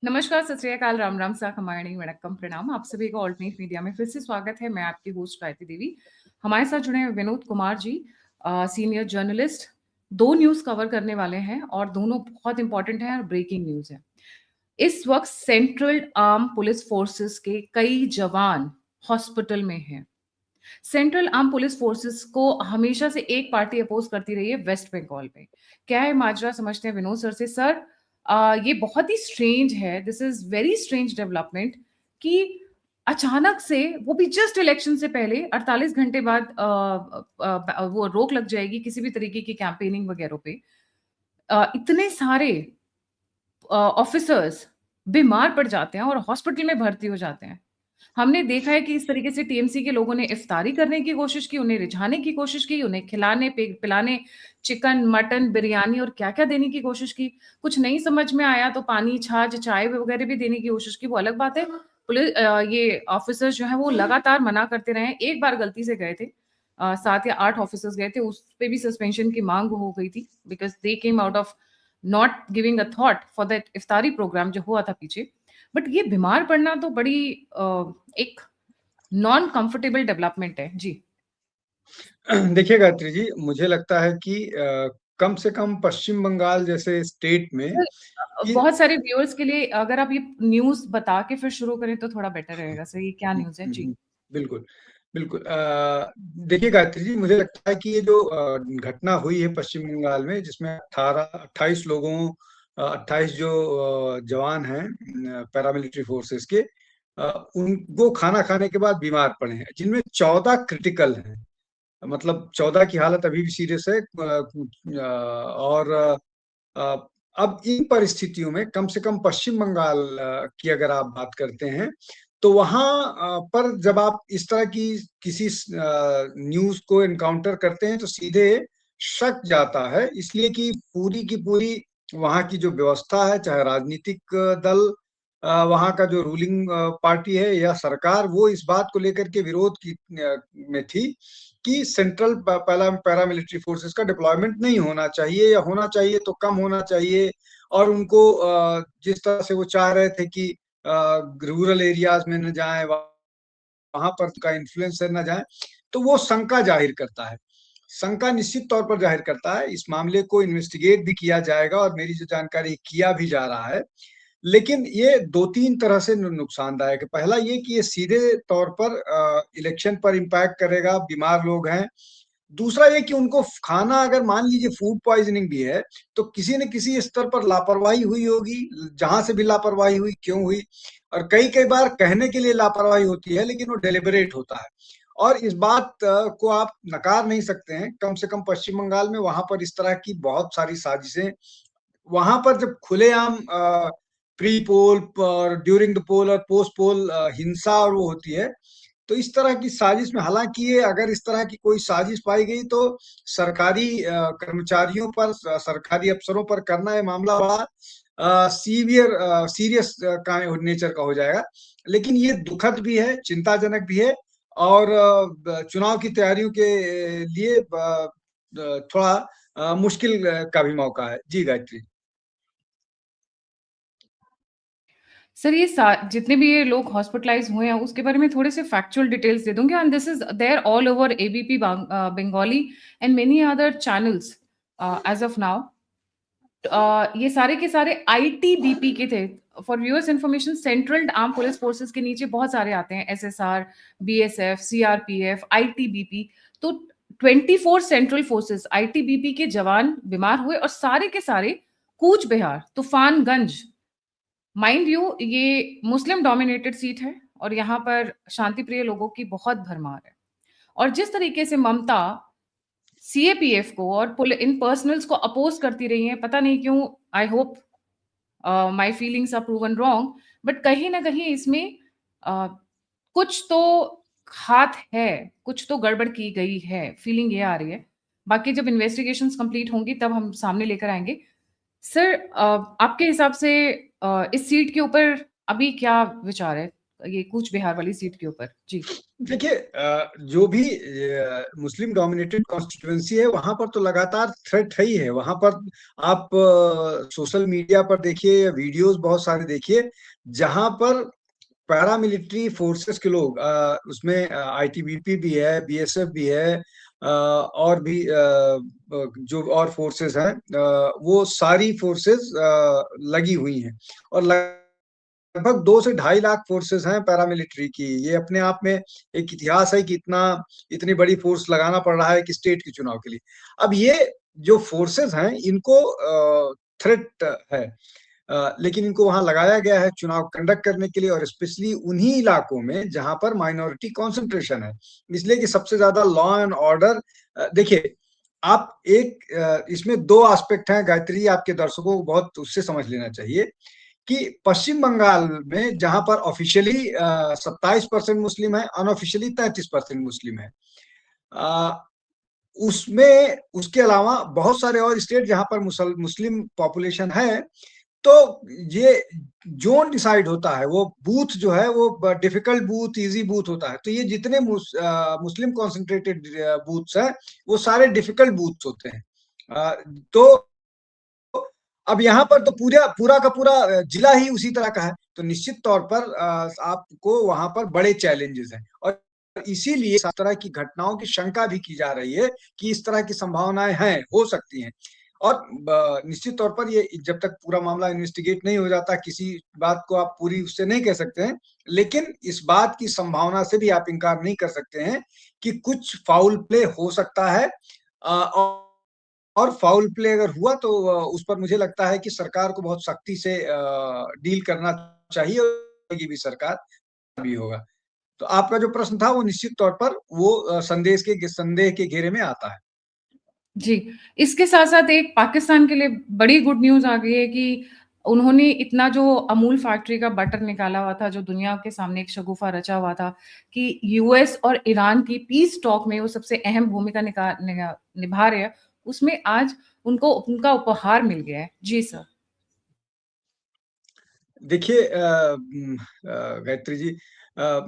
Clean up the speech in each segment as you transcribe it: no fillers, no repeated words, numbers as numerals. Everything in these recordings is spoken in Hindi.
नमस्कार, सत श्री अकाल, राम राम, सा खमायणी, वणक्कम, प्रणाम। आप सभी का ऑल्टरनेट मीडिया में फिर से स्वागत है। मैं आपकी होस्ट गायत्री देवी। हमारे साथ जुड़े हैं Vinod Kumar ji, senior journalist. 2 news cover करने वाले हैं और दोनों बहुत इंपॉर्टेंट हैं और ब्रेकिंग न्यूज़ है। इस वक्त सेंट्रल आर्म पुलिस फोर्सेस के कई जवान हॉस्पिटल में हैं। सेंट्रल आर्म पुलिस फोर्सेस को हमेशा से एक पार्टी अपोज करती रही है वेस्ट बंगाल में। क्या है माजरा, समझते हैं विनोद सर से। सर, ये बहुत ही स्ट्रेंज है, this is very strange development कि अचानक से, वो भी जस्ट इलेक्शन से पहले 48 घंटे बाद वो रोक लग जाएगी किसी भी तरीके की कैंपेनिंग वगैरह पे। इतने सारे ऑफिसर्स बीमार पड़ जाते हैं और हॉस्पिटल में भर्ती हो जाते हैं। हमने देखा है कि इस तरीके से टीएमसी के लोगों ने इफ्तारी करने की कोशिश की, उन्हें रिझाने की कोशिश की, उन्हें खिलाने पिलाने चिकन, मटन, बिरयानी और क्या-क्या देने की कोशिश की। कुछ नहीं समझ में आया तो पानी, छाछ, चाय वगैरह भी देने की कोशिश की, वो अलग बात है। ये ऑफिसर्स जो हैं वो लगातार मना करते रहे हैं। एक बार गलती से गए थे, 7 या 8 ऑफिसर्स गए थे, उस पे भी सस्पेंशन की मांग हो गई थी because they came out of not giving a thought for that इफ्तारी प्रोग्राम जो हुआ था पीछे। बट ये बीमार पड़ना तो बड़ी एक नॉन कंफर्टेबल डेवलपमेंट है। जी। देखिए गायत्री जी, मुझे लगता है कि कम से कम पश्चिम बंगाल जैसे स्टेट में सर, ये बहुत सारे व्यूअर्स के लिए अगर आप ये न्यूज़ बता के फिर शुरू करें तो थोड़ा बेटर रहेगा। सर, ये क्या न्यूज़ है? जी। बिल्कुल, बिल्कुल। देखिए गायत्री जी, मुझे लगता है कि ये जो घटना हुई है पश्चिम बंगाल में, जिसमें 28 लोगों 28 जो जवान हैं पैरामिलिट्री फोर्सेस के, उनको खाना खाने के बाद बीमार पड़े हैं, जिनमें 14 क्रिटिकल हैं। मतलब 14 की हालत अभी भी सीरियस है। और अ, अब इन परिस्थितियों में कम से कम पश्चिम बंगाल की अगर आप बात करते हैं, तो वहाँ पर जब आप इस तरह की किसी न्यूज़ को एनकाउंटर करते हैं, तो सीधे शक जाता है, इसलिए कि पूरी की पूरी वहाँ की जो व्यवस्था है, चाहे राजनीतिक दल, वहाँ का जो रूलिंग पार्टी है या सरकार, वो इस बात को लेकर के विरोध में थी कि सेंट्रल पैरामिलिट्री फोर्सेस का डिप्लॉयमेंट नहीं होना चाहिए, या होना चाहिए तो कम होना चाहिए। और उनको जिस तरह से वो चाह रहे थे कि रूरल एरियाज में न जाए, वहां पर का इन्फ्लुएंस न जाए, तो वो शंका जाहिर करता है। शंका निश्चित तौर पर जाहिर करता है। इस मामले को इन्वेस्टिगेट भी किया जाएगा और मेरी जो जानकारी किया भी जा रहा है। लेकिन ये दो तीन तरह से नुकसानदायक है। पहला ये कि ये सीधे तौर पर इलेक्शन पर इम्पैक्ट करेगा, बीमार लोग हैं। दूसरा ये कि उनको खाना, अगर मान लीजिए फूड पॉइजनिंग भी है, तो किसी न किसी स्तर पर लापरवाही हुई होगी। जहां से भी लापरवाही हुई, क्यों हुई, और कई कई बार कहने के लिए लापरवाही होती है, लेकिन वो डेलिबरेट होता है। और इस बात को आप नकार नहीं सकते हैं। कम से कम पश्चिम बंगाल में वहां पर इस तरह की बहुत सारी साजिशें, वहां पर जब खुलेआम प्री पोल और ड्यूरिंग द पोल और पोस्ट पोल हिंसा और वो होती है, तो इस तरह की साजिश में, हालांकि ये अगर इस तरह की कोई साजिश पाई गई, तो सरकारी कर्मचारियों पर, सरकारी अफसरों पर करना ये मामला बड़ा सीरियस का नेचर का हो जाएगा। लेकिन ये दुखद भी है, चिंताजनक भी है, और चुनाव की तैयारियों के लिए थोड़ा मुश्किल का भी मौका है। जी गायत्री। सर, ये जितने भी ये लोग हॉस्पिटलाइज हुए हैं उसके बारे में थोड़े से फैक्चुअल डिटेल्स दे दूंगी। And this is there all over ABP Bengali and many other channels as of now. ये सारे के सारे आईटीबीपी के थे। For viewers information, central arm police forces के नीचे बहुत सारे आते हैं, एसएसआर, बीएसएफ, सीआरपीएफ, आईटीबीपी। तो 24 सेंट्रल फोर्सेस आईटीबीपी के जवान बीमार हुए और सारे के सारे कूच बिहार, तूफानगंज। माइंड यू, ये मुस्लिम डोमिनेटेड सीट है और यहाँ पर शांति प्रिय लोगों की बहुत भरमार है। और जिस तरीके से ममता सीएपीएफ को और इन पर्सनल्स को अपोज करती रही हैं, पता नहीं क्यों। I hope my feelings are proven wrong, but कहीं ना कहीं इसमें कुछ तो हाथ है, कुछ तो गड़बड़ की गई है, फीलिंग ये आ रही है। बाकी जब इन्वेस्टिगेशंस कंप्लीट होंगी तब हम सामने लेकर आएंगे। सर, आपके हिसाब से इस सीट के ऊपर अभी क्या विचार है? ये कूच बिहार वाली सीट के ऊपर? जी। देखिए जो भी मुस्लिम डोमिनेटेड कॉन्स्टिट्यूएंसी है वहां पर तो लगातार थ्रेट है ही है। वहां पर आप सोशल मीडिया पर देखिए या वीडियोस बहुत सारे देखिए जहां पर पैरामिलिट्री फोर्सेस के लोग उसमें आईटीबीपी भी है, बीएसएफ भी है, और भी जो और फोर्सेस हैं, वो सारी फोर्सेस लगी हुई हैं। और लगभग 2 से 2.5 लाख फोर्सेस हैं पैरामिलिट्री की। ये अपने आप में एक इतिहास है कि इतनी बड़ी फोर्स लगाना पड़ रहा है कि स्टेट के चुनाव के लिए। अब ये जो फोर्सेस हैं इनको थ्रेट है, लेकिन इनको वहां लगाया गया है चुनाव कंडक्ट करने के लिए, और स्पेशली उन्हीं इलाकों में जहां पर माइनॉरिटी कॉन्सेंट्रेशन है, इसलिए कि सबसे ज्यादा लॉ एंड ऑर्डर। देखिए आप इसमें 2 एस्पेक्ट हैं गायत्री, आपके दर्शकों को बहुत उससे समझ लेना चाहिए कि पश्चिम बंगाल में जहां पर ऑफिशियली 27% मुस्लिम है, अनऑफिशियली 33% मुस्लिम है, उसमें उसके अलावा बहुत सारे और स्टेट जहां पर मुस्लिम पॉपुलेशन है। तो ये जोन डिसाइड होता है, वो बूथ जो है वो डिफिकल्ट बूथ, इजी बूथ होता है। तो ये जितने मुस्लिम कॉन्सेंट्रेटेड बूथ्स हैं वो सारे डिफिकल्ट बूथ्स होते हैं। तो अब यहाँ पर तो पूरा पूरा का पूरा जिला ही उसी तरह का है, तो निश्चित तौर पर आपको वहां पर बड़े चैलेंजेस हैं। और इसीलिए इस तरह की घटनाओं की शंका भी की जा रही है कि इस तरह की संभावनाएं हैं, हो सकती हैं। और निश्चित तौर पर ये जब तक पूरा मामला इन्वेस्टिगेट नहीं हो जाता, किसी बात को आप पूरी उससे नहीं कह सकते हैं, लेकिन इस बात की संभावना से भी आप इनकार नहीं कर सकते हैं कि कुछ फाउल प्ले हो सकता है। और फाउल प्ले अगर हुआ तो उस पर मुझे लगता है कि सरकार को बहुत सख्ती से डील करना चाहिए, और भी सरकार भी होगा। तो आपका जो प्रश्न था वो निश्चित तौर पर वो संदेह के घेरे में आता है। जी, इसके साथ-साथ एक पाकिस्तान के लिए बड़ी गुड न्यूज़ आ गई है कि उन्होंने इतना जो अमूल फैक्ट्री का बटर निकाला हुआ था, जो दुनिया के सामने एक शगुफ़ा रचा हुआ था कि यूएस और ईरान की पीस टॉक में वो सबसे अहम भूमिका निभा रहे हैं, उसमें आज उनको उनका उपहार मिल गया है। जी सर। देखिए गायत्री जी,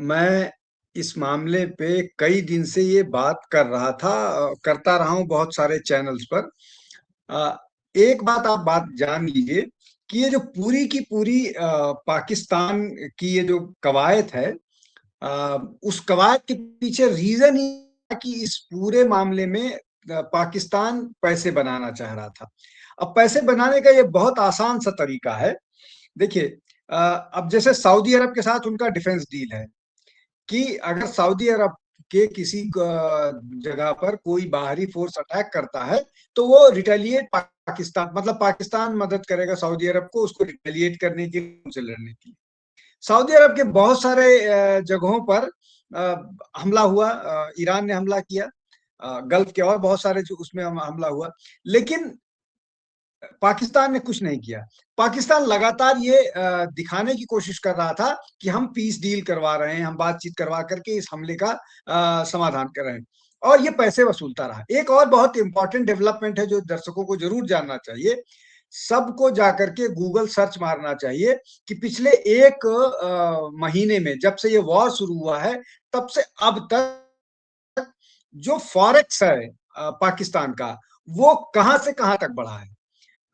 मैं इस मामले पे कई दिन से ये बात कर रहा था, करता रहा हूँ बहुत सारे चैनल्स पर। अ, एक बात जान लीजिए कि ये जो पूरी की पूरी पाकिस्तान की ये जो कवायद है, उस कवायद के पीछे रीजन ही था कि इस पूरे मामले में पाकिस्तान पैसे बनाना चाह रहा था। अब पैसे बनाने का ये बहुत आसान सा तरीका है। देखिए अब जैसे सऊदी अरब के साथ उनका डिफेंस डील है कि अगर सऊदी अरब के किसी जगह पर कोई बाहरी फोर्स अटैक करता है तो वो रिटेलिएट पाकिस्तान, मतलब पाकिस्तान मदद करेगा सऊदी अरब को उसको रिटेलिएट करने के लिए, उनसे लड़ने के लिए। सऊदी अरब के बहुत सारे जगहों पर हमला हुआ, ईरान ने हमला किया, गल्फ के और बहुत सारे जो उसमें हमला हुआ, लेकिन पाकिस्तान ने कुछ नहीं किया। पाकिस्तान लगातार ये दिखाने की कोशिश कर रहा था कि हम पीस डील करवा रहे हैं, हम बातचीत करवा करके इस हमले का समाधान कर रहे हैं, और ये पैसे वसूलता रहा। एक और बहुत इंपॉर्टेंट डेवलपमेंट है जो दर्शकों को जरूर जानना चाहिए, सबको जाकर के गूगल सर्च मारना चाहिए कि पिछले एक महीने में जब से ये वॉर शुरू हुआ है तब से अब तक जो फॉरेक्स है पाकिस्तान का, वो कहां से कहां तक बढ़ा है।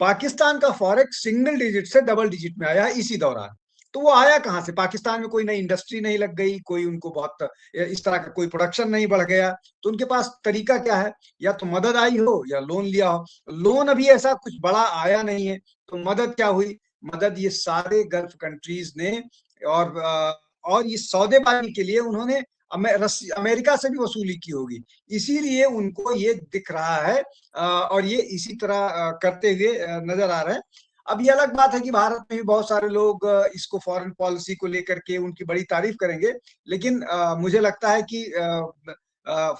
पाकिस्तान का फॉरेक्स सिंगल डिजिट से डबल डिजिट में आया है इसी दौरान। तो वो आया कहां से? पाकिस्तान में कोई नई इंडस्ट्री नहीं लग गई, कोई उनको बहुत इस तरह का कोई प्रोडक्शन नहीं बढ़ गया, तो उनके पास तरीका क्या है? या तो मदद आई हो या लोन लिया हो। लोन अभी ऐसा कुछ बड़ा आया नहीं है, तो मदद क्या हुई? मदद ये सारे गल्फ कंट्रीज ने, और ये सौदेबाजी के लिए उन्होंने अमेरिका से भी वसूली की होगी, इसीलिए उनको ये दिख रहा है, और ये इसी तरह करते हुए नजर आ रहे हैं। अब ये अलग बात है कि भारत में भी बहुत सारे लोग इसको फॉरेन पॉलिसी को लेकर के उनकी बड़ी तारीफ करेंगे, लेकिन मुझे लगता है कि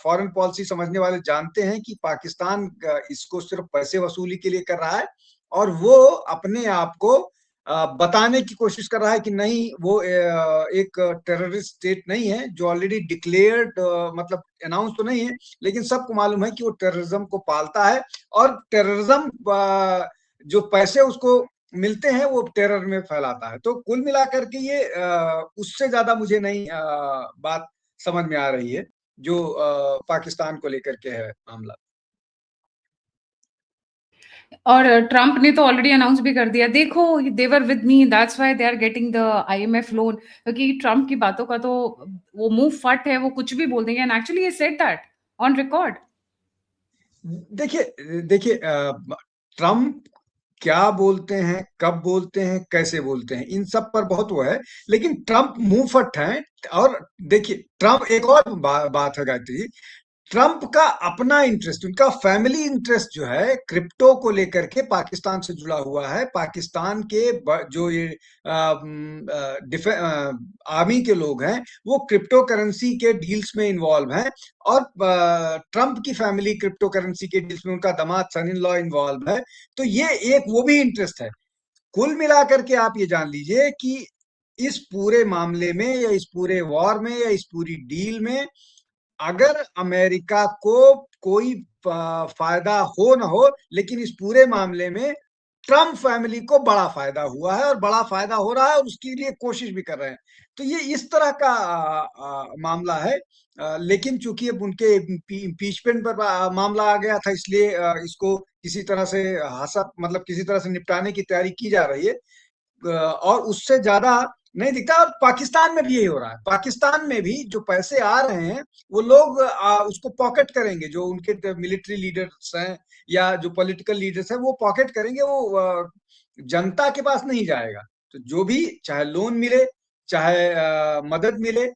फॉरेन पॉलिसी समझने वाले जानते हैं कि पाकिस्तान इसको सिर्फ पैसे वसूली के लिए कर रहा है, और वो अपने आप को बताने की कोशिश कर रहा है कि नहीं, वो एक टेररिस्ट स्टेट नहीं है, जो ऑलरेडी डिक्लेयर्ड, मतलब अनाउंस तो नहीं है, लेकिन सबको मालूम है कि वो टेररिज्म को पालता है, और टेररिज्म जो पैसे उसको मिलते हैं वो टेरर में फैलाता है। तो कुल मिलाकर के ये उससे ज़्यादा मुझे नहीं बात समझ में आ रही है, जो पाकिस्तान को लेकर के है मामला। और ट्रम्प ने तो ऑलरेडी अनाउंस भी कर दिया, देखो they were with me, that's why they are getting the IMF loan, क्योंकि ट्रम्प की बातों का तो वो मुंह फट है, वो कुछ भी बोल देंगे, and actually he said that on record. देखिए देखिए ट्रम्प क्या बोलते हैं, कब बोलते हैं, कैसे बोलते हैं, इन सब पर बहुत वो है, लेकिन ट्रम्प मुंहफट हैं। और देखिए ट्रम्प एक और बात है गायत्री जी, ट्रम्प का अपना इंटरेस्ट, उनका फैमिली इंटरेस्ट जो है क्रिप्टो को लेकर के पाकिस्तान से जुड़ा हुआ है। पाकिस्तान के जो ये आर्मी के लोग हैं वो क्रिप्टो करेंसी के डील्स में इन्वॉल्व हैं, और ट्रम्प की फैमिली क्रिप्टो करेंसी के डील्स में, उनका दामाद सन इन लॉ इन्वॉल्व है। तो ये एक वो भी इंटरेस्ट है। कुल मिलाकर के आप ये जान लीजिए कि इस पूरे मामले में या इस पूरे वॉर में या इस पूरी डील में अगर अमेरिका को कोई फायदा हो ना हो, लेकिन इस पूरे मामले में ट्रम्प फैमिली को बड़ा फायदा हुआ है और बड़ा फायदा हो रहा है, और उसके लिए कोशिश भी कर रहे हैं। तो ये इस तरह का मामला है। लेकिन चूंकि अब उनके इम्पीचमेंट पर मामला आ गया था, इसलिए इसको किसी तरह से मतलब किसी तरह से निपटाने की तैयारी की जा रही है। और उससे ज्यादा नहीं दिखता। और पाकिस्तान में भी यही हो रहा है। पाकिस्तान में भी जो पैसे आ रहे हैं वो लोग उसको पॉकेट करेंगे, जो उनके मिलिट्री लीडर्स हैं या जो पॉलिटिकल लीडर्स हैं वो पॉकेट करेंगे, वो जनता के पास नहीं जाएगा। तो जो भी चाहे लोन मिले, चाहे मदद मिले,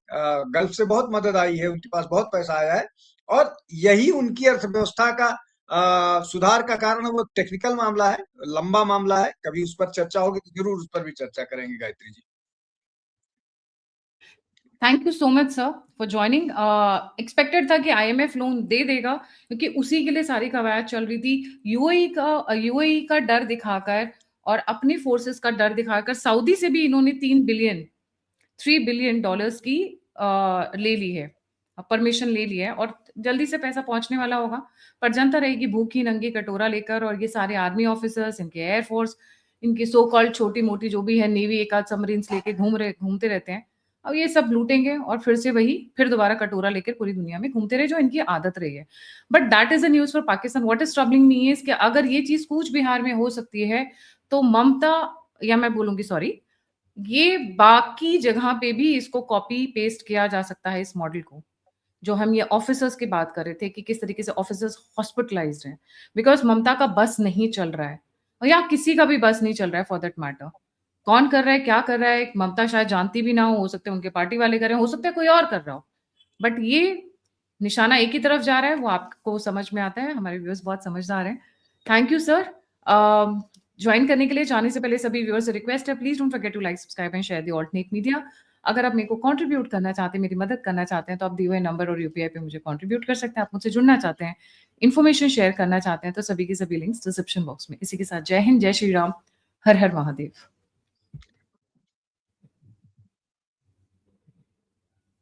गल्फ से बहुत मदद आई है, उनके पास बहुत पैसा आया है, और यही उनकी अर्थव्यवस्था का सुधार का कारण है। वो टेक्निकल मामला है, लंबा मामला है, कभी उस पर चर्चा होगी तो जरूर उस पर भी चर्चा करेंगे Gayatri ji. Thank you so much sir for joining. Expected था कि आईएमएफ लोन दे देगा, क्योंकि उसी के लिए सारी कवायद चल रही थी। यूएई का डर दिखाकर और अपनी फोर्सेस का डर दिखाकर सऊदी से भी इन्होंने $3 बिलियन की ले ली है, परमिशन ले ली है, और जल्दी से पैसा पहुंचने वाला होगा। पर जनता रहेगी भूखी नंगी कटोरा लेकर, और ये सारे आर्मी ऑफिसर्स, इनके एयरफोर्स, इनकी सो कॉल्ड छोटी मोटी जो भी है नेवी, एक आध सबमरीन्स लेके घूमते रहते हैं। अब ये सब लूटेंगे और फिर दोबारा कटोरा लेकर पूरी दुनिया में घूमते रहे, जो इनकी आदत रही है। But that is a news for Pakistan. What is troubling me is कि अगर ये चीज कूच बिहार में हो सकती है, तो ममता, या मैं बोलूंगी सॉरी, ये बाकी जगह पे भी इसको कॉपी पेस्ट किया जा सकता है, इस मॉडल को। जो हम ये ऑफिसर्स की बात कर रहे थे कि किस तरीके से ऑफिसर्स हॉस्पिटलाइज्ड हैं, बिकॉज ममता का बस नहीं चल रहा है, और या किसी का भी बस नहीं चल रहा है फॉर दैट मैटर। कौन कर रहा है, क्या कर रहा है, ममता शायद जानती भी ना हो सकता है उनके पार्टी वाले कर रहे हैं, हो सकता है कोई और कर रहा हो, बट ये निशाना एक ही तरफ जा रहा है, वो आपको समझ में आता है। हमारे व्यूअर्स बहुत समझदार हैं। थैंक यू सर ज्वाइन करने के लिए। जाने से पहले सभी व्यूअर्स से रिक्वेस्ट है, please don't forget to like, subscribe and share the alternate media. अगर आप मेरे को कंट्रीब्यूट करना चाहते हैं, मेरी मदद करना चाहते हैं, तो आप दिए हुए नंबर और यूपीआई पे मुझे कंट्रीब्यूट कर सकते हैं। आप मुझसे जुड़ना चाहते हैं, इन्फॉर्मेशन शेयर करना चाहते हैं, तो सभी की सभी लिंक्स डिस्क्रिप्शन बॉक्स में। इसी के साथ जय हिंद, जय श्री राम, हर हर महादेव।